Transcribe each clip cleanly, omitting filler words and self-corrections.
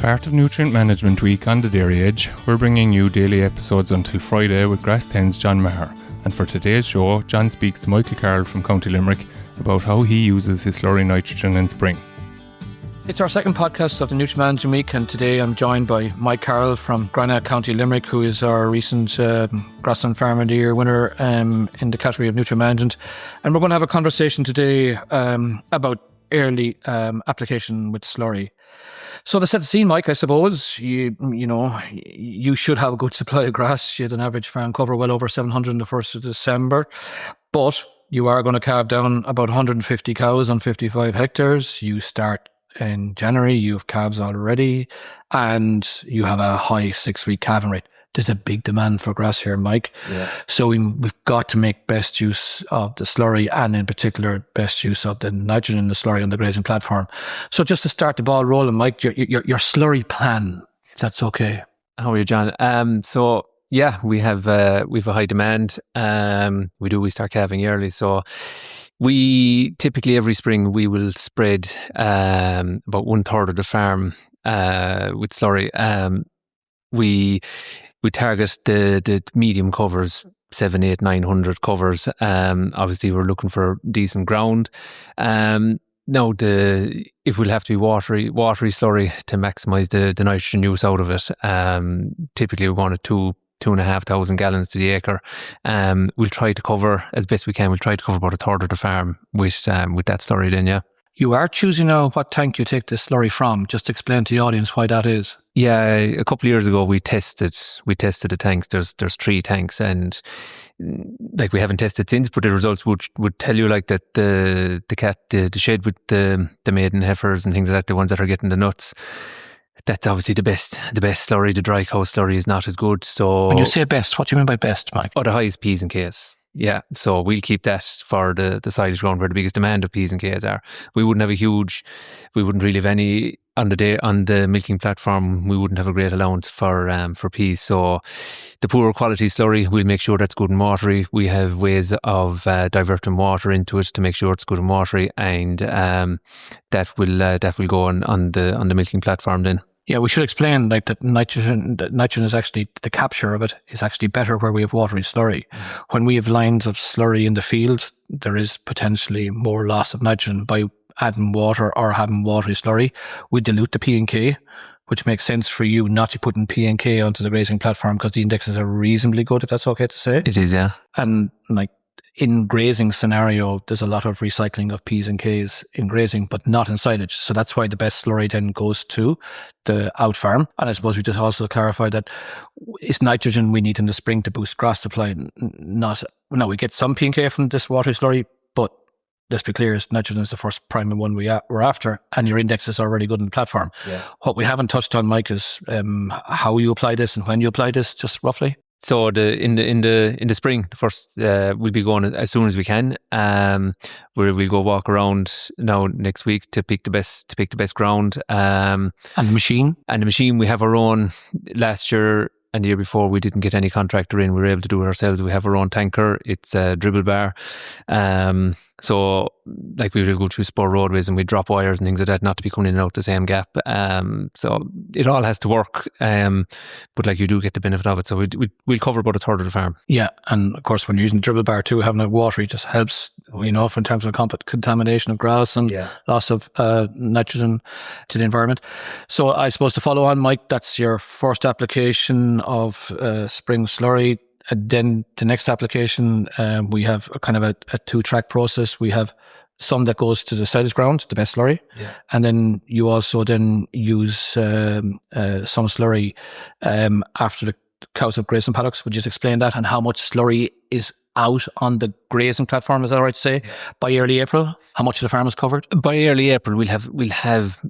part of Nutrient Management Week on the Dairy Edge, we're bringing you daily episodes until Friday with Grass 10's John Maher. And for today's show, John speaks to Michael Carroll from County Limerick about how he uses his slurry nitrogen in spring. It's our second podcast of the Nutrient Management Week, and today I'm joined by Mike Carroll from Granagh, County Limerick, who is our recent Grassland Farmer of the Year winner in the category of Nutrient Management. And we're going to have a conversation today about early application with slurry. So to set the scene, Mike, I suppose, you should have a good supply of grass. You had an average farm cover well over 700 on the 1st of December, but you are going to calve down about 150 cows on 55 hectares. You start in January, you have calves already, and you have a high 6-week calving rate. There's a big demand for grass here, Mike. Yeah. So we've got to make best use of the slurry, and in particular, best use of the nitrogen in the slurry on the grazing platform. So just to start the ball rolling, Mike, your slurry plan, if that's okay. How are you, John? So yeah, we have a high demand. We start calving early, so we typically every spring we will spread about 1/3 of the farm with slurry. We target the medium covers, 700, 800, 900 covers. Obviously, we're looking for decent ground. Now, if we'll have to be watery slurry to maximise the nitrogen use out of it. Typically, we're going at 2,500 gallons to the acre. We'll try to cover as best we can. We'll try to cover about 1/3 of the farm with that slurry. Then, yeah. You are choosing now what tank you take the slurry from. Just explain to the audience why that is. Yeah, a couple of years ago we tested the tanks. There's 3 tanks, and like we haven't tested since, but the results would tell you like that the shed with the maiden heifers and things like that, the ones that are getting the nuts, that's obviously the best slurry. The dry cow slurry is not as good. So when you say best, what do you mean by best, Mike? Oh, the highest P's and K's. Yeah, so we'll keep that for the silage ground where the biggest demand of P's and K's are. We wouldn't really have any on the milking platform. We wouldn't have a great allowance for P's. So the poorer quality slurry, we'll make sure that's good and watery. We have ways of diverting water into it to make sure it's good and watery, and that will go on the milking platform then. Yeah, we should explain like that nitrogen is actually, the capture of it is actually better where we have watery slurry. When we have lines of slurry in the field, there is potentially more loss of nitrogen by adding water or having watery slurry. We dilute the P and K, which makes sense for you not to put in P and K onto the grazing platform because the indexes are reasonably good, if that's okay to say. It is, yeah. And like in grazing scenario, there's a lot of recycling of P's and K's in grazing, but not in silage. So that's why the best slurry then goes to the out farm. And I suppose we just also clarify that it's nitrogen we need in the spring to boost grass supply. We get some P and K from this watery slurry, but let's be clear, nitrogen is the first primary one we're after, and your index is already good in the platform. Yeah. What we haven't touched on, Mike, is how you apply this and when you apply this, just roughly. So in the spring, the first we'll be going as soon as we can. We'll go walk around now next week to pick the best ground. And the machine we have our own. Last year and the year before we didn't get any contractor in. We were able to do it ourselves. We have our own tanker. It's a dribble bar. So like we would go through spur roadways and we drop wires and things like that, not to be coming in and out the same gap. So it all has to work. But like you do get the benefit of it. So we'll cover about 1/3 of the farm. Yeah. And of course, when you're using the dribble bar too, having it watery just helps, in terms of contamination of grass and loss of nitrogen to the environment. So I suppose to follow on, Mike, that's your first application of spring slurry. And then the next application, we have a kind of a 2-track process. We have some that goes to the silage ground, the best slurry. Yeah. And then you also then use some slurry after the cows have grazed in paddocks. Would you just explain that and how much slurry is out on the grazing platform, is that right to say? Yeah. By early April, how much of the farm is covered? By early April, we'll have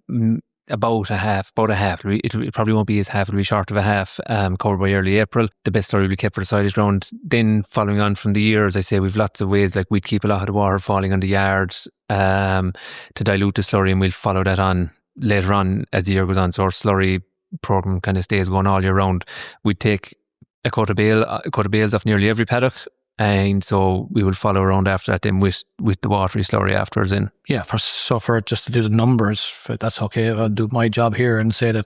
about a half. It probably won't be as half, it'll be short of a half covered by early April. The best slurry will be kept for the silage ground. Then following on from the year, as I say, we've lots of ways, like we'd keep a lot of the water falling on the yards to dilute the slurry, and we'll follow that on later on as the year goes on. So our slurry program kind of stays going all year round. We'd take a coat of bales off nearly every paddock And so we will follow around after that then with the watery slurry afterwards in. Yeah, for just to do the numbers, that's okay. I'll do my job here and say that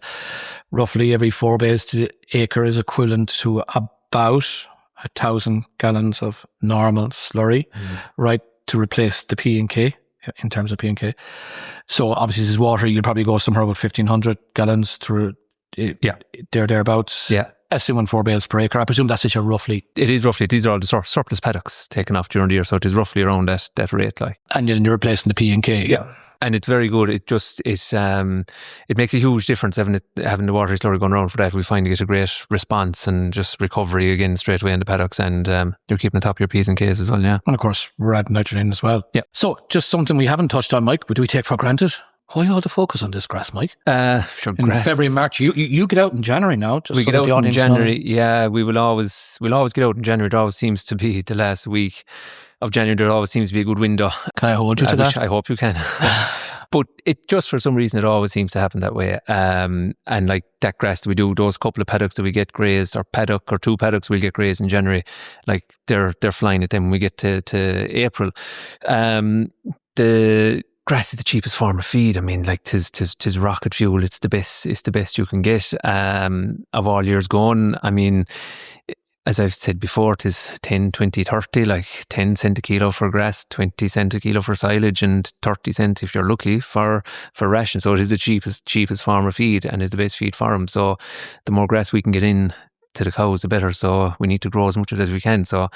roughly every 4 bales to the acre is equivalent to about 1,000 gallons of normal slurry, right, to replace the P and K in terms of P and K. So obviously this is water, you'll probably go somewhere about 1,500 gallons to thereabouts. Yeah. Assuming 4 bales per acre. I presume that's it, roughly. It is roughly. These are all the surplus paddocks taken off during the year, so it is roughly around that rate. Like. And then you're replacing the P and K. Yeah. And it's very good. It makes a huge difference having the watery slurry going around for that. We find you get a great response and just recovery again straight away in the paddocks, and you're keeping on top of your P's and K's as well, yeah. And of course, we're adding nitrogen as well. Yeah. So just something we haven't touched on, Mike, but do we take for granted? Why all the focus on this grass, Mike? Sure. In February, March, you get out in January now. Just we so get out in January. Know. Yeah, we'll always get out in January. It always seems to be the last week of January. There always seems to be a good window. Can I hold you to that? I hope you can. But it just for some reason it always seems to happen that way. And like that grass that we do, those couple of paddocks that we get grazed, or paddock or 2 paddocks we'll get grazed in January. Like they're flying at them when we get to April. The grass is the cheapest form of feed. I mean, like tis rocket fuel. It's the best you can get of all years going. I mean, as I've said before, tis 10, 20, 30, like 10 cent a kilo for grass, 20 cent a kilo for silage, and 30 cent if you're lucky for ration. So it is the cheapest form of feed, and it's the best feed for them. So the more grass we can get in to the cows, the better. So we need to grow as much as we can. So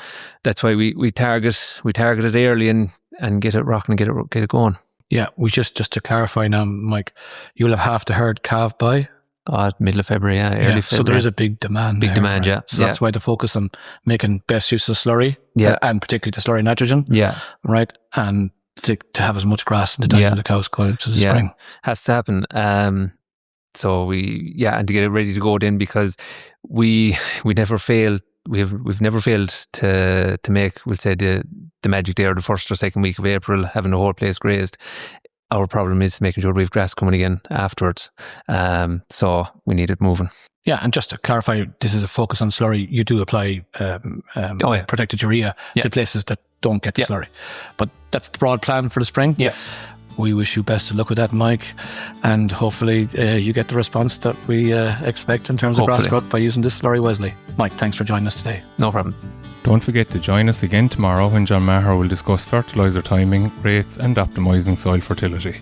that's why we target it early and get it rocking and get it going. Yeah, we just to clarify now, Mike, you'll have half the herd calved by middle of February, early February. So there is a big demand. Demand, right? So that's why the focus on making best use of slurry, and particularly the slurry nitrogen, right, and to have as much grass in the time of the cows going into the spring. Has to happen. So and to get it ready to go then, because we never fail. We've never failed to make, we'll say, the magic day or the first or second week of April, having the whole place grazed. Our problem is making sure we have grass coming again afterwards. So we need it moving. Yeah, and just to clarify, this is a focus on slurry. You do apply protected urea to places that don't get the slurry. But that's the broad plan for the spring. Yeah. We wish you best of luck with that, Mike, and hopefully you get the response that we expect in terms of grass growth by using this slurry wisely. Mike, thanks for joining us today. No problem. Don't forget to join us again tomorrow when John Maher will discuss fertiliser timing, rates and optimising soil fertility.